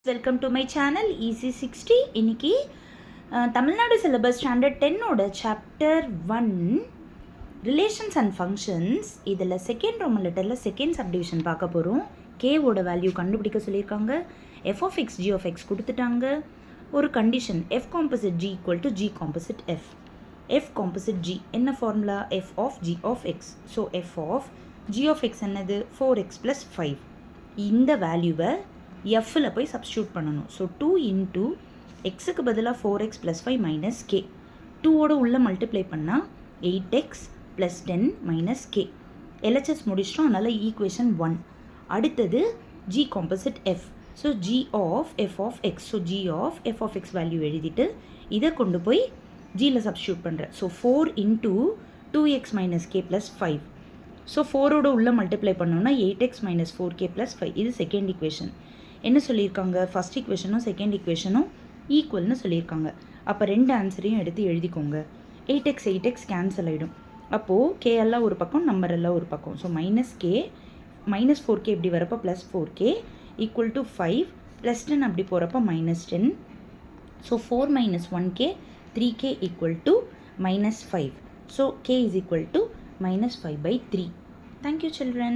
Welcome to my channel easy 60. இன்னைக்கு Tamil Nadu syllabus standard 10ஓட chapter 1 relations and functions. இதில் second roman லெட்டரில் second subdivision பார்க்க போகிறோம். கேவோட வேல்யூ கண்டுபிடிக்க சொல்லியிருக்காங்க. F of X G of X கொடுத்துட்டாங்க. ஒரு condition F composite G equal to G composite F. F composite G என்ன formula? F of G of X. So F of G of X என்னது? 4x + 5. இந்த வேல்யூவை எஃப்பில் போய் substitute பண்ணணும். So 2 into எக்ஸுக்கு பதிலாக 4x + 5 மைனஸ் கே. 2ஓட உள்ளே multiply பண்ணால் 8x + 10 - கே. எல்ஹெச்எஸ் முடிச்சிட்டோம், அதனால் ஈக்குவேஷன் 1. அடுத்தது G composite F. So G of F of X. So G of F of X value எழுதிட்டு இதை கொண்டு போய் ஜியில் சப்ஸ்டியூட் பண்ணுறேன். So 4 into 2x - k + 5. So 4ஓட உள்ளே மல்டிப்ளை பண்ணோன்னா 8x - 4k + 5. இது செகண்ட் ஈக்குவேஷன். என்ன சொல்லியிருக்காங்க? ஃபஸ்ட் ஈக்குவேஷனும் செகண்ட் ஈக்குவேஷனும் ஈக்குவல்னு சொல்லியிருக்காங்க. அப்போ ரெண்டு ஆன்சரையும் எடுத்து எழுதிக்கோங்க. 8x கேன்சல் ஆகிடும். அப்போது கே எல்லாம் ஒரு பக்கம், நம்பர் எல்லாம் ஒரு பக்கம். ஸோ -k -4k இப்படி வரப்போ +4k = 5 +10 அப்படி போகிறப்போ -10. So 4 - 1k 3k = -5. So k = -5/3. Thank you children.